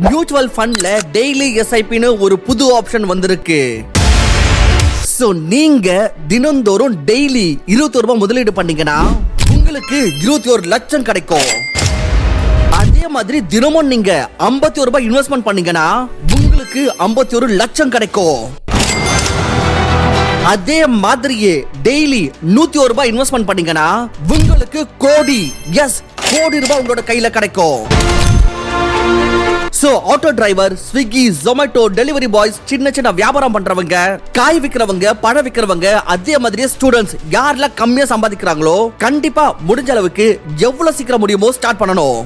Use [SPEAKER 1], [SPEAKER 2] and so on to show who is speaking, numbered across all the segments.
[SPEAKER 1] Mutual ஃபண்ட்ல daily எஸ்ஐபின்னு ஒரு புது option வந்திருக்கு. சோ நீங்க தினந்தோறும் டெய்லி 21 ரூபாய் முதலீடு பண்ணீங்கன்னா உங்களுக்கு 21 லட்சம் கிடைக்கும். அதே மாதிரி தினமும் நீங்க 51 ரூபாய் இன்வெஸ்ட்மெண்ட் பண்ணீங்கன்னா உங்களுக்கு 51 லட்சம் கிடைக்கும். அதே மாதிரியே டெய்லி 101 ரூபாய் இன்வெஸ்ட்மெண்ட் பண்ணீங்கன்னா உங்களுக்கு கோடி ரூபாய் உங்களோட கையில கிடைக்கும். So auto driver, Swiggy, Zomato, delivery boys, சின்ன சின்ன வியாபாரம் பண்றவங்க, காய் விக்கிறவங்க, பழம் விக்கிறவங்க, அதே மாதிரி ஸ்டூடெண்ட்ஸ் யாரெல்லாம் கம்மியா சம்பாதிக்கிறாங்களோ கண்டிப்பா முடிஞ்ச அளவுக்கு எவ்வளவு சீக்கிரம் முடியுமோ ஸ்டார்ட் பண்ணணும்.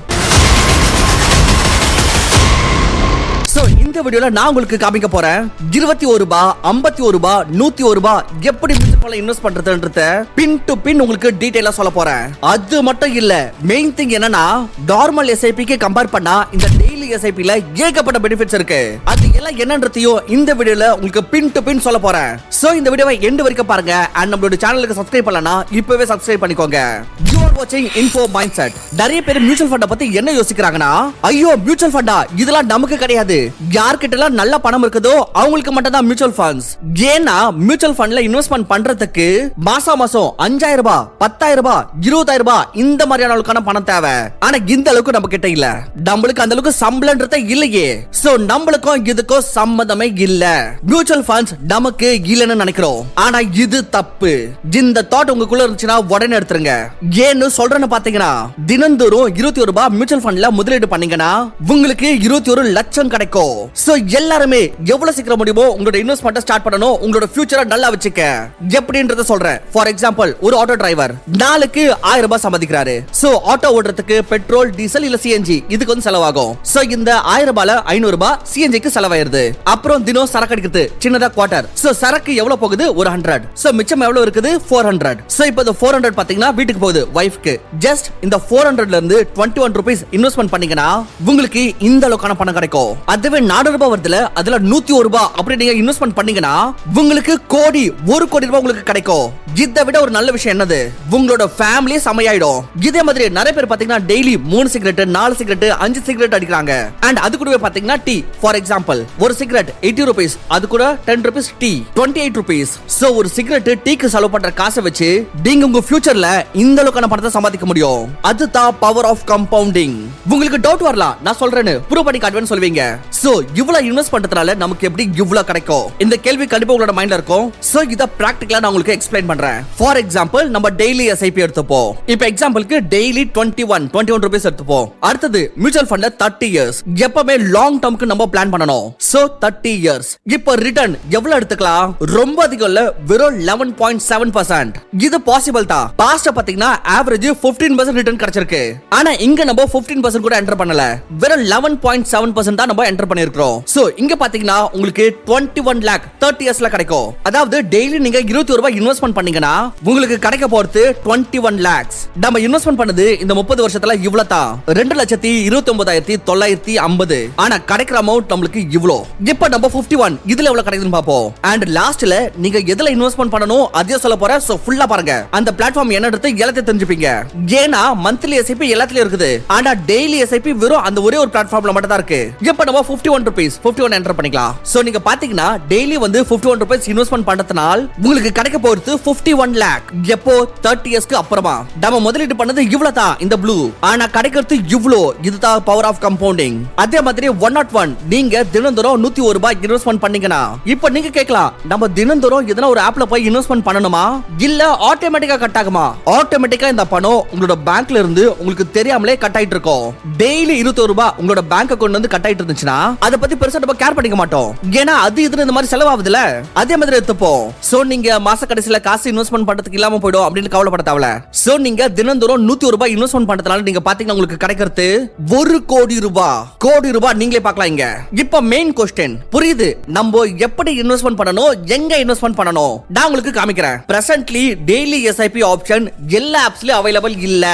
[SPEAKER 1] சோ இந்த வீடியோல நான் உங்களுக்கு காமிக்க போறேன் 21 ரூபாய், 51 ரூபாய், 101 ரூபாய் எப்படி மியூச்சுவல் ஃபண்ட்ல இன்வெஸ்ட் பண்றதுன்றத பின் டு பின் உங்களுக்கு டீடைலா சொல்ல போறேன். அது மட்டும் இல்ல, மெயின் திங் என்னன்னா நார்மல் எஸ்ஐபிக்கு கம்பேர் பண்ணா இந்த டெய்லி எஸ்ஐபில ஏகப்பட்ட பெனிஃபிட்ஸ் இருக்கு. அது எல்லாம் என்னன்றதையும் இந்த வீடியோல உங்களுக்கு பின் டு பின் சொல்ல போறேன். சோ இந்த வீடியோவை எண்ட் வரைக்கும் பாருங்க. அண்ட் நம்மளோட சேனலுக்கு சப்ஸ்கிரைப் பண்ணலனா இப்பவே சப்ஸ்கிரைப் பண்ணிக்கோங்க. You are watching Info Mindset. நிறைய பேர் மியூச்சுவல் ஃபண்ட பத்தி என்ன யோசிக்கிறாங்கன்னா, ஐயோ மியூச்சுவல் ஃபண்டா இதெல்லாம் நமக்கு கிடையாது, யார்கிட்டலாம் நல்ல பணம் இருக்குதோ அவங்களுக்கு மட்டும் தான் மியூச்சுவல் ஃபண்ட்ஸ். ஏன்னா மியூச்சுவல் ஃபண்ட்ல இன்வெஸ்ட்மெண்ட் பண்றதுக்கு மாசம் 5000 ரூபாய், 10000 ரூபாய், 20000 ரூபாய் இந்த மாதிரியான அளவுக்கான பணம் தேவை. ஆனா இந்த அளவுக்கு நம்ம கிட்ட இல்ல, நம்மளுக்கு அந்த அளவுக்கு சம்பளம்ன்றதே இல்லையே. சோ நம்மளுக்கும் இதுக்கும் சம்மதமே இல்ல. மியூச்சுவல் ஃபண்ட்ஸ் நமக்கு இல்லன்னு நினைக்கிறோம், ஆனா இது தப்பு. இந்த தாட் உங்களுக்குள்ள இருந்துச்சுன்னா உடனே எடுத்துருங்க. ஏன்னு சொல்றேன்னு பாத்தீங்கன்னா, தினந்தோறும் 21 ரூபாய் மியூச்சுவல் ஃபண்ட்ல முதலீடு பண்ணீங்கன்னா உங்களுக்கு 21 லட்சம் கிடைக்கும். சோ எல்லாருமே எவ்வளவு சீக்கிரம் முடியுமோ உங்களோட இன்வெஸ்ட்மென்ட் ஸ்டார்ட் பண்ணனும். உங்களோட ஃபியூச்சரை நல்லா வச்சுக்க. எப்படின்றத சொல்றேன். ஃபார் எக்ஸாம்பிள், ஒரு ஆட்டோ டிரைவர் நாளுக்கு 1000 ரூபாய் சம்பாதிக்கிறாரு. சோ ஆட்டோ ஓடுறதுக்கு பெட்ரோல், டீசல் இல்ல சிஎன்ஜி இதுக்கு வந்து செலவாகும். சோ இந்த 1000 ரூபாயில 500 ரூபாய் சிஎன்ஜிக்கு செலவாயிருது. அப்புறம் தினம் சரக்கு அடிக்கிறது சின்னதா குவார்ட்டர். சோ சரக்கு எவ்வளவு போகுது? ஒரு 100. சோ மிச்சம் எவ்வளவு இருக்குது? 400. சோ இப்போ இந்த 400 பாத்தீங்கன்னா வீட்டுக்கு போகுது, வைஃப்க்கு. ஜஸ்ட் இந்த 400ல இருந்து 21 ரூபீஸ் இன்வெஸ்ட்மெண்ட் பண்ணீங்கன்னா உங்களுக்கு இந்த அளவுக்கான பணம் கிடைக்கும். அதுவே 400 ரூபாய் வருதுல, அதுல 101 ரூபாய் அப்படி நீங்க இன்வெஸ்ட்மெண்ட் பண்ணீங்கன்னா உங்களுக்கு 1 கோடி ரூபாய் உங்களுக்கு கிடைக்கும். இதை விட ஒரு நல்ல விஷயம் என்னது? உங்களோட ஃபேமிலி சமையாயிடும். இதே மாதிரி நிறைய பேர் பாத்தீங்கன்னா டெய்லி 3 சிகரெட், 4 சிகரெட், 5 சிகரெட் அடிக்கிறாங்க. அண்ட் அது கூடவே பாத்தீங்கன்னா டீ. ஃபார் எக்ஸாம்பிள், ஒரு சிகரெட் 80 ரூபீஸ், அது கூட 10 ரூபீஸ் டீ 28 ரூபீஸ். சோ ஒரு சிகரெட் டீக்கு செலவு பண்ற காசை வச்சு நீங்க உங்க ஃபியூச்சர்ல இந்த அளவுக்கான பணத்தை சம்பாதிக்க முடியும். அதுதான் பவர் ஆஃப் கம்பவுண்டிங். உங்களுக்கு டவுட் வரலாம், நான் சொல்றேன்னு ப்ரூவ் பண்ணி காட்டுவேன்னு சொல்வீங்க. சோ இவ்வளவு இன்வெஸ்ட் பண்றதுனால நமக்கு எப்படி இவ்வளவு கிடைக்கும்? இந்த கேள்வி கண்டிப்பா உங்களோட மைண்ட்ல இருக்கும். சோ இத பிராக்டிகலா நான் உங்களுக்கு எக்ஸ்பிளைன் பண்றேன். ஃபார் எக்ஸாம்பிள், நம்ம டெய்லி எஸ்ஐபி எடுத்துப்போம். இப்போ எக்ஸாம்பிளுக்கு டெய்லி 21 ரூபீஸ் எடுத்துப்போம். அடுத்தது மியூச்சுவல் ஃபண்ட்ல 30 இயர்ஸ். எப்பவுமே லாங் டர்ம்க்கு நம்ம பிளான் பண்ணனும். So 30 years. இப்போ ரிட்டர்ன் எவ்வளவு எடுத்துக்கலாம்? ரொம்ப அதிகம் இல்ல, வெறும் 11.7%. இது பாசிபிள் தான். பாஸ்ட் பாத்தீங்கன்னா ஆவரேஜ் 15% ரிட்டர்ன் கிடைச்சிருக்கு. ஆனா இங்க நம்ம 15% கூட என்டர் பண்ணல, வெறும் 11.7% தான் நம்ம என்டர் பண்ணிருக்கோம். சோ இங்க பாத்தீங்கன்னா உங்களுக்கு 21 lakh 30 இயர்ஸ்ல கிடைக்கும். அதாவது டெய்லி நீங்க 21 ரூபாய் இன்வெஸ்ட்மெண்ட் பண்ணீங்கன்னா உங்களுக்கு கிடைக்க போறது 21 lakhs. நம்ம இன்வெஸ்ட்மெண்ட் பண்ணது இந்த 30 வருஷத்துல இவ்வளவு தான், 2,29,950. ஆனா கிடைக்கிற அமௌண்ட் நம்மளுக்கு இவ்ளோ. இப்போ நம்ம 51 இதுல எவ்வளவு கிடைக்குதுன்னு பாப்போம். அண்ட் லாஸ்ட்ல நீங்க எதுல இன்வெஸ்ட்மெண்ட் பண்ணனும் அதையும் சொல்ல போறேன். சோ ஃபுல்லா பாருங்க. அந்த பிளாட்ஃபார்ம் என்னன்றது எல்லாத்தையும் தெரிஞ்சுப்பீங்க. ஏன்னா மந்த்லி எஸ்ஐபி எல்லாத்துலயும் இருக்குது, ஆனா டெய்லி எஸ்ஐபி வெறும் அந்த ஒரே ஒரு பிளாட்ஃபார்ம்ல மட்டும் தான் இருக்கு. இப்போ நம்ம 51 ரூபீஸ் 51 என்டர் பண்ணிக்கலாம். சோ நீங்க பாத்தீங்கன்னா டெய்லி வந்து 51 ரூபீஸ் இன்வெஸ்ட்மெண்ட் பண்றதுனால உங்களுக்கு கிடைக்க போறது 51 lakh. எப்போ? 30 இயர்ஸ்க்கு அப்புறமா. நம்ம முதலீடு பண்ணது இவ்வளவு தான், இந்த ப்ளூ. ஆனா கிடைக்கிறது இவ்ளோ. இதுதான் பவர் ஆஃப் கம்பவுண்டிங். அதே மாதிரி 101 நீங்க தினந்தோறும் 101 ரூபாய் இன்வெஸ்ட்மெண்ட் பண்ணீங்கன்னா, இப்போ நீங்க கேட்கலாம், நம்ம தினந்தோறும் எதனா ஒரு ஆப்ல போய் இன்வெஸ்ட்மெண்ட் பண்ணணுமா இல்ல ஆட்டோமேட்டிக்கா கட் ஆகுமா? ஆட்டோமேட்டிக்கா இந்த பணம் உங்களோட பேங்க்ல இருந்து உங்களுக்கு தெரியாமலே கட் ஆயிட்டு இருக்கும். டெய்லி 21 ரூபாய் உங்களோட பேங்க் அக்கவுண்ட் வந்து கட் ஆயிட்டு இருந்துச்சுன்னா அத பத்தி பெருசா நம்ம கேர் பண்ணிக்க மாட்டோம். ஏன்னா அது இதுன்னு இந்த மாதிரி செலவாகுதுல. அதே மாதிரி எடுத்துப்போம். சோ நீங்க மாச கடைசில காசு இன்வெஸ்ட்மெண்ட் பண்றதுக்கு இல்லாம போய்டும் அப்படின்னு கவலைப்பட தேவையில்ல. சோ நீங்க தினந்தோறும் 101 ரூபாய் இன்வெஸ்ட்மெண்ட் பண்றதுனால நீங்க பாத்தீங்கன்னா உங்களுக்கு கிடைக்கிறது 1 கோடி ரூபாய். கோடி ரூபாய் நீங்களே பார்க்கலாம் இங்க. இப்போ மெயின் கொஸ்டின் புரியுது. நம்ம எப்படி இன்வெஸ்ட்மெண்ட் பண்ணணும், எங்க இன்வெஸ்ட்மெண்ட் பண்ணணும் நான் உங்களுக்கு காமிக்கிறேன். பிரசன்ட்லி டெய்லி எஸ்ஐபி ஆப்ஷன் எல்லா ஆப்ஸ்லயும் அவைலபிள் இல்ல.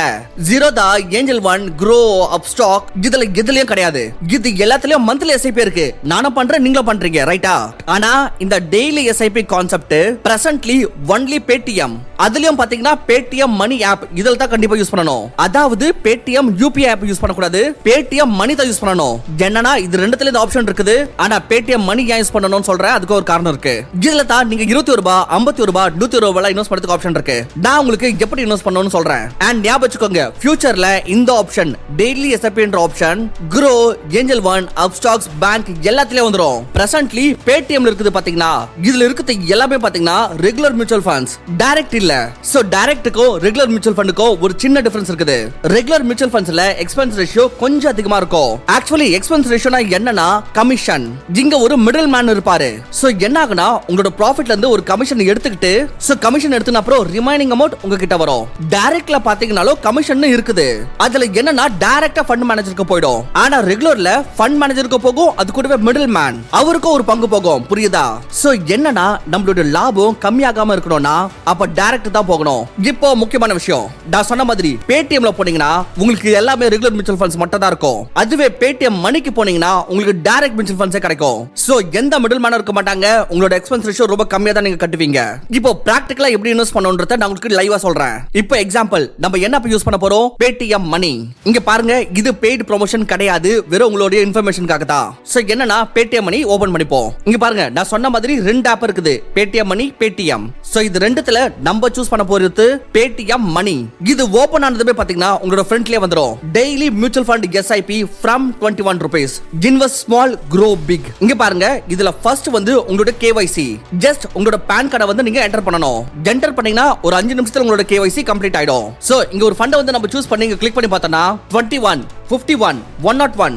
[SPEAKER 1] Zerodha, angel one, grow, Upstox இதுல எதுலயும் கிடையாது. இது எல்லாத்துலயும் மந்த்லி எஸ்ஐபி இருக்கு. நானும் பண்றேன், நீங்களும் பண்றீங்க, ரைட்டா? ஆனா இந்த daily SIP concept presently only Paytm, அதுலயும் பாத்தீங்கன்னா பேடிஎம் மணி ஆப் இதுல தான் கண்டிப்பா யூஸ் பண்ணணும். அதாவது பேடிஎம் யூபிஐ ஆப் யூஸ் பண்ணக்கூடாது, பேடிஎம் மணி தான் யூஸ் பண்ணணும். என்னன்னா இது ரெண்டுத்துல இந்த ஆப்ஷன் இருக்குது. ஆனா பேடிஎம் மணி ஏன் யூஸ் பண்ணணும்னு சொல்றேன், அதுக்கு ஒரு காரணம் இருக்கு. இதுல தான் நீங்க 21 ரூபாய், 51 ரூபாய், 100 ரூபாய் இன்வெஸ்ட் பண்றதுக்கு ஆப்ஷன் இருக்கு. நான் உங்களுக்கு எப்படி இன்வெஸ்ட் பண்ணணும்னு சொல்றேன். அண்ட் ஞாபகம் வச்சுக்கோங்க, ஃபியூச்சர்ல இந்த ஆப்ஷன் டெய்லி எஸ்ஐபின்ற option Groww, Angel One, Upstox, bank எல்லாத்துலயும் வந்துரும். பிரசன்ட்லி பேடிஎம்ல இருக்குது பாத்தீங்கன்னா, இதுல இருக்குது எல்லாமே பாத்தீங்கன்னா ரெகுலர் மியூச்சுவல் ஃபண்ட்ஸ், டைரக்ட் இல்ல. சோ டைரக்ட்டுக்கும் ரெகுலர் மியூச்சுவல் ஃபண்டுக்கும் ஒரு சின்ன டிஃபரன்ஸ் இருக்குது. ரெகுலர் மியூச்சுவல் ஃபண்ட்ஸ்ல எக்ஸ்பென்ஸ் ரேஷியோ கொஞ்சம் அதிகமா இருக்கும். ஆக்சுவலி எக்ஸ்பென்ஸ் ரேஷியோனா என்னன்னா கமிஷன். இங்க ஒரு மிடில் மேன் இருப்பாரு. சோ என்ன ஆகுனா உங்களோட ப்ராஃபிட்ல இருந்து ஒரு கமிஷன் எடுத்துக்கிட்டு, சோ கமிஷன் எடுத்துன அப்புறம் ரிமைனிங் அமௌண்ட் உங்ககிட்ட வரும். டைரக்ட்ல பாத்தீங்கனாலும் கமிஷன் இருக்குது. அதுல என்னன்னா டைரக்டா ஃபண்ட் மேனேஜருக்கு போய்டும். ஆனா ரெகுலர்ல ஃபண்ட் மேனேஜருக்கு போகும், அது கூடவே மிடில் மேன் அவருக்கும் ஒரு பங்கு போகும். புரியுதா? சோ என்னன்னா நம்மளோட லாபம் கம்மியாகாம இருக்கணும்னா அப்ப டைரக்ட் தான் போகணும். இப்போ முக்கியமான விஷயம், நான் சொன்ன மாதிரி பேடிஎம்ல போனீங்கன்னா உங்களுக்கு எல்லாமே ரெகுலர் மியூச்சுவல் ஃபண்ட்ஸ் மட்டும் தான் இருக்கும். அதுவே பேடிஎம் மணிக்கு போனீங்கன்னா உங்களுக்கு டைரக்ட் மியூச்சுவல் ஃபண்ட்ஸே கிடைக்கும். சோ எந்த மிடில் மேனும் இருக்க மாட்டாங்க. உங்களோட எக்ஸ்பென்ஸ் ரேஷியோ ரொம்ப கம்மியா தான் நீங்க கட்டுவீங்க. இப்போ பிராக்டிகலா எப்படி இன்வெஸ்ட் பண்ணணும்ன்றத நான் உங்களுக்கு லைவா சொல்றேன். இப்போ எக்ஸாம்பிள் நம்ம என்ன யூஸ் பண்ண போறோம், பேடிஎம் மணி. இங்க பாருங்க, இது பெய்ட் ப்ரமோஷன் கிடையாது, வெறும் உங்களுடைய இன்ஃபர்மேஷனுக்காக தான். சோ என்னன்னா பேடிஎம் மணி ஓபன் பண்ணிப்போம். இங்க பாருங்க, நான் சொன்ன மாதிரி ரெண்டு ஆப் இருக்குது, பேடிஎம் மணி, பேடிஎம். சோ இது ரெண்டுத்துல நம்ம சூஸ் பண்ண போறது பேடிஎம் மணி. இது ஓபன் ஆனதுமே பாத்தீங்கன்னா உங்களோட ஃப்ரண்ட்லயே வந்துரும். Daily mutual fund SIP from 21 rupees. Invest small, grow big. இங்க பாருங்க, இதுல ஃபர்ஸ்ட் வந்து உங்களோட கேஒய்சி. ஜஸ்ட் உங்களோட பான் கார்டை வந்து நீங்க என்டர் பண்ணணும். என்டர் பண்ணீங்கன்னா ஒரு 5 நிமிஷத்துல உங்களோட கேஒய்சி கம்ப்ளீட் ஆயிடும். சோ இங்க ஒரு ஃபண்டை வந்து நம்ம சூஸ் பண்ணி கிளிக் பண்ணி பார்த்தோம்னா 21, 51, 101,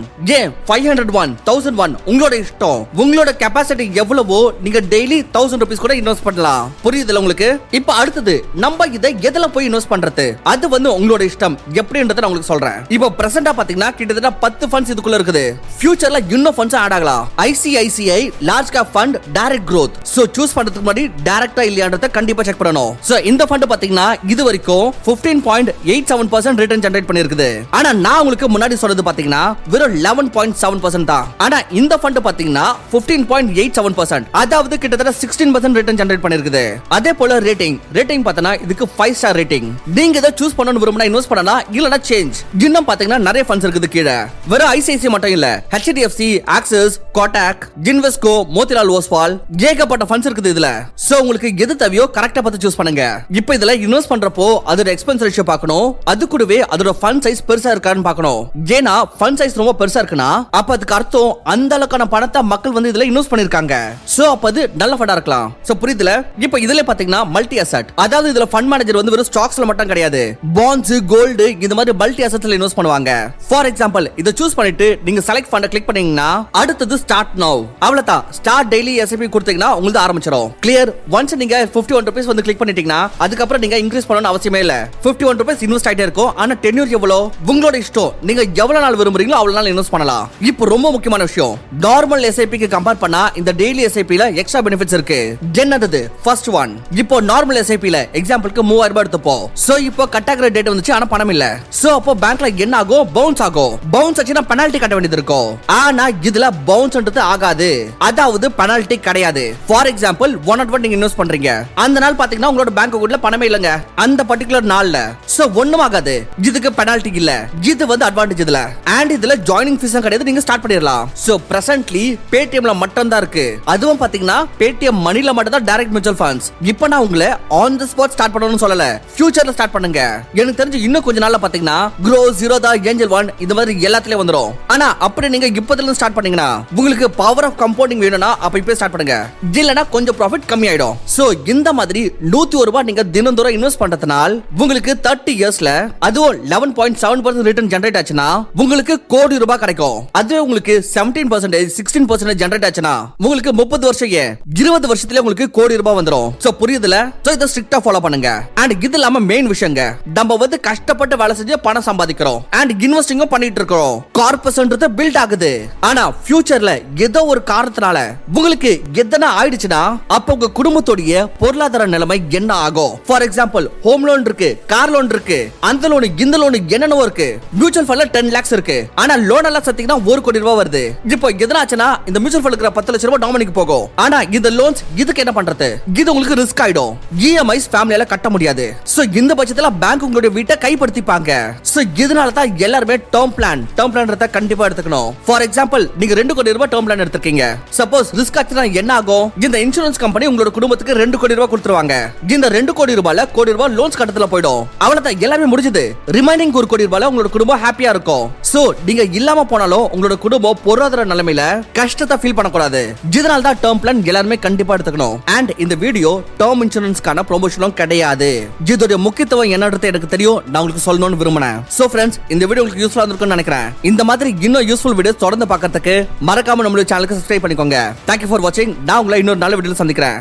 [SPEAKER 1] 501, 1001 உங்களோட இஷ்டம். உங்களோட கெபாசிட்டி எவ்வளவோ நீங்க டெய்லி 1000 rupees கூட இன்வெஸ்ட் பண்ணலாம். புரியுதுல உங்களுக்கு? இப்போ அடுத்தது நம்ம இதை எதுல போய் இன்வெஸ்ட் பண்றது, அது வந்து உங்களோட இஷ்டம். எப்படின்றத நான் உங்களுக்கு சொல்றேன். இப்போ பிரசன்டா பாத்தீங்கன்னா கிட்டத்தட்ட 10 ஃபண்ட்ஸ் இதுக்குள்ள இருக்குது. ஃபியூச்சர்ல இன்னும் ஃபண்ட்ஸ் ஆட் ஆகலாம். ICICI large cap fund direct growth. So choose பண்றதுக்கு முன்னாடி டைரக்டா இல்லையான்றத கண்டிப்பா செக் பண்ணணும். சோ இந்த ஃபண்ட் பாத்தீங்கன்னா இது வரைக்கும் 15.87% ரிட்டர்ன் ஜெனரேட் பண்ணிருக்குது. ஆனா நான் உங்களுக்கு முன்னாடி சொன்னது பாத்தீங்கன்னா வெறும் 11.7% தான். ஆனா இந்த ஃபண்ட் பாத்தீங்கன்னா 15.87%, அதாவது கிட்டத்தட்ட 16% ரிட்டர்ன் ஜெனரேட் பண்ணிருக்குது. அதே போல ரேட்டிங் பார்த்தனா இதுக்கு 5 ஸ்டார் ரேட்டிங். நீங்க இத சூஸ் பண்ணனும் விரும்பினா இன்வெஸ்ட் பண்ணலாம், இல்லனா சேஞ்ச். இன்னும் பாத்தீங்கன்னா நிறைய ஃபண்ட்ஸ் இருக்குது கீழ. வெறும் ஐசிஐசிஐ மட்டும் இல்ல, HDFC, axis, Kotak, Invesco, Motilal Oswal ஏகப்பட்ட ஃபண்ட்ஸ் இருக்குது இதுல. சோ உங்களுக்கு எது தேவையோ கரெக்ட்டா பார்த்து சூஸ் பண்ணுங்க. இப்போ இதுல இன்வெஸ்ட் பண்றப்போ அதோட எக்ஸ்பென்ஸ் ரேஷியோ பார்க்கணும், அது கூடவே அதோட ஃபண்ட் சைஸ் பெருசா இருக்கான்னு பார்க்கணும். ஏனா ஃபண்ட் சைஸ் ரொம்ப பெருசா இருக்குனா அப்ப அதுக்கு அர்த்தம் அந்த அளவுக்கான பணத்தை மக்கள் வந்து இதுல இன்வெஸ்ட் பண்ணிருக்காங்க. சோ அப்ப அது நல்ல ஃபண்டா இருக்கலாம். சோ புரியுதுல? இப்போ இதுல பாத்தீங்கன்னா மல்டி அசெட், அதாவது இதுல ஃபண்ட் மேனேஜர் வந்து வெறும் ஸ்டாக்ஸ்ல மட்டும் கிடையாது, பாண்ட்ஸ், கோல்ட் இந்த மாதிரி மல்டி அசெட்ஸ்ல இன்வெஸ்ட் பண்ணுவாங்க. ஃபார் எக்ஸாம்பிள் இத சூஸ் பண்ணிட்டு நீங்க செலக்ட் ஃபண்ட கிளிக் பண்ணீங்கன்னா அடுத்தது ஸ்டார்ட் நவ். அவ்வளவுதான், ஸ்டார்ட் டெய்லி எஸ்ஐபி கொடுத்தீங்கன்னா உங்களுக்கு ஆரம்பிச்சிடும். கிளியர்? ஒன்ஸ் நீங்க 51 rupees வந்து கிளிக் பண்ணிட்டீங்கன்னா அதுக்கு அப்புறம் நீங்க இன்க்ரீஸ் பண்ணனும் அவசியமே இல்ல. 51 rupees இன்வெஸ்ட் ஆயிட்டே இருக்கும். ஆனா டென்யூர் எவ்வளவு உங்களோட இஷ்டம். நீங்க எவ்வளவு நாள் விரும்புறீங்களோ அவ்வளவு நாள் இன்வெஸ்ட் பண்ணலாம். இப்போ ரொம்ப முக்கியமான விஷயம், நார்மல் எஸ்ஐபிக்கு கம்பேர் பண்ணா இந்த டெய்லி எஸ்ஐபில எக்ஸ்ட்ரா பெனிஃபிட்ஸ் இருக்கு. என்னது? ஃபர்ஸ்ட் ஒன், இப்போ நார்மல் எஸ்ஐபில எக்ஸாம்பிளுக்கு 3000 ரூபாய் எடுத்துப்போம். சோ இப்போ கட்டாகிற டேட் வந்துச்சு, ஆனா பணம் இல்ல. சோ அப்போ பேங்க்ல என்ன ஆகும்? பவுன்ஸ் ஆகும். பவுன்ஸ் ஆச்சுனா பெனால்டி கட்ட வேண்டியது இருக்கும். ஆனா இதுல பவுன்ஸ்ன்றது ஆகாது, அதாவது பெனால்டி கிடையாது. ஃபார் எக்ஸாம்பிள் 101 நீங்க இன்வெஸ்ட் பண்றீங்க, அந்த நாள் பாத்தீங்கன்னா உங்களோட பேங்க் அக்கவுண்ட்ல பணமே இல்லங்க அந்த பர்టిక్యులர் நாள்ல. சோ ஒண்ணும் ஆகாது, இதுக்கு பெனால்டி இல்ல. இது வந்து அட்வான்டேஜ் இதுல. அண்ட் இதுல ஜாயினிங் ஃபீஸும் கிடையாது, நீங்க ஸ்டார்ட் பண்ணிடலாம். சோ பிரசன்ட்லி பேடிஎம்ல மட்டும் தான் இருக்கு. அதுவும் பாத்தீங்கன்னா பேடிஎம் மணில மட்டும் தான் டைரக்ட் மியூச்சுவல் ஃபண்ட்ஸ். இப்போ நான் உங்களை ஆன் தி ஸ்பாட் ஸ்டார்ட் பண்ணணும்னு சொல்லல, ஃபியூச்சர்ல ஸ்டார்ட் பண்ணுங்க. எனக்கு தெரிஞ்சு இன்னும் கொஞ்ச நாள்ல பாத்தீங்கன்னா க்ரோ, ஜீரோதா, ஏஞ்சல் ஒன் இந்த மாதிரி எல்லாத்துலயும் வந்துரும். ஆனா அப்படி நீங்க இப்போதுல இருந்து ஸ்டார்ட் பண்ணீங்கன்னா உங்களுக்கு பவர் ஆஃப் கம்பவுண்டிங் வேணும்னா அப்ப இப்பவே ஸ்டார்ட் பண்ணுங்க, இல்லனா கொஞ்சம் ப்ராஃபிட் கம்மி ஆயிடும். சோ இந்த மாதிரி 101 ரூபாய் நீங்க தினந்தோறும் இன்வெஸ்ட் பண்றதுனால உங்களுக்கு 30 இயர்ஸ்ல அதுவும் 11.7% ரிட்டர்ன் ஜெனரேட் ஆச்சுன்னா ஆச்சுன்னா உங்களுக்கு கோடி ரூபாய் கிடைக்கும். அதுவே உங்களுக்கு 17% 16% ஜெனரேட் ஆச்சுன்னா உங்களுக்கு 30 வருஷம் 20 வருஷத்துல உங்களுக்கு கோடி ரூபாய் வந்துரும். சோ புரியுதுல? சோ இத ஸ்ட்ரிக்ட்டா ஃபாலோ பண்ணுங்க. அண்ட் இது இல்லாம மெயின் விஷயங்க, நம்ம வந்து கஷ்டப்பட்டு வேலை செஞ்சு பணம் சம்பாதிக்கிறோம் அண்ட் இன்வெஸ்டிங்கும் பண்ணிட்டு இருக்கோம். கார்பஸ்ன்றது பில்ட் ஆகுது. ஆனா ஃபியூச்சர்ல ஏதோ ஒரு காரணத்தினால உங்களுக்கு எதனா ஆயிடுச்சுன்னா அப்ப உங்க குடும்பத்தோட பொருளாதார நிலைமை என்ன ஆகும்? ஃபார் எக்ஸாம்பிள் ஹோம் லோன் இருக்கு, கார் லோன் இருக்கு, அந்த லோன் இந்த லோன் என்னென்னவோ இருக்கு. மியூச்சுவல் ஃபண்ட்ல 10 lakhs இருக்கு. ஆனா லோன் எல்லாம் சேர்த்தீங்கன்னா 1 கோடி ரூபாய் வருது. இப்போ எதனா ஆச்சுன்னா இந்த மியூச்சுவல் ஃபண்ட் இருக்கிற 10 லட்சம் ரூபாய் நாமினிக்கு போகும். ஆனா இந்த லோன்ஸ் இதுக்கு என்ன பண்றது? இது உங்களுக்கு ரிஸ்க் ஆயிடும். EMIs ஃபேமிலியால கட்ட முடியாது. சோ இந்த பட்சத்துல பேங்க் உங்களுடைய வீட்டை கைப்படுத்திப்பாங்க. சோ இதனால தான் எல்லாரும் டேர்ம் பிளான்றத கண்டிப்பா எடுத்துக்கணும். ஃபார் எக்ஸாம்பிள் நீங்க 2 கோடி ரூபாய் டேர்ம் பிளான் எடுத்துக்கீங்க. சப்போஸ் ரிஸ்க் ஆச்சுனா என்ன ஆகும்? இந்த இன்சூரன்ஸ் கம்பெனி உங்களோட குடும்பத்துக்கு 2 கோடி ரூபாய் கொடுத்துருவாங்க. இந்த 2 கோடி ரூபாயில கோடி ரூபாய் லோன்ஸ் கட்டத்துல போய்டும். அவ்வளவுதான், எல்லாமே முடிஞ்சது. ரிமைனிங் 1 கோடி ரூபாயில உங்களோட குடும்பம் ஹாப்பியா இருக்கும். சோ நீங்க இல்லாம போனாலும் உங்களோட குடும்பம் பொருளாதார நிலைமையில கஷ்டத்தை ஃபீல் பண்ணக்கூடாது. இதனால தான் டேர்ம் பிளான் எல்லாரும் கண்டிப்பா எடுத்துக்கணும். அண்ட் இந்த வீடியோ டேர்ம் இன்சூரன்ஸ்க்கான ப்ரொமோஷனும் கிடையாது. இதோட முக்கியத்துவம் என்னன்றது எனக்கு தெரியும், நான் உங்களுக்கு சொல்லணும்னு விரும்பினேன். சோ ஃப்ரெண்ட்ஸ், இந்த வீடியோ உங்களுக்கு யூஸ்ஃபுல்லா இருக்கும்னு நினைக்கிறேன். இந்த மாதிரி இன்னும் யூஸ்ஃபுல் வீடியோஸ் தொடர்ந்து பார்க்கிறதுக்கு மறக்காம நம்மளுடைய சேனலுக்கு சப்ஸ்கிரைப் பண்ணிக்கோங்க. தேங்க்யூ ஃபார் வாட்சிங். நான் உங்களை இன்னொரு நல்ல வீடியோல சந்திக்கிறேன்.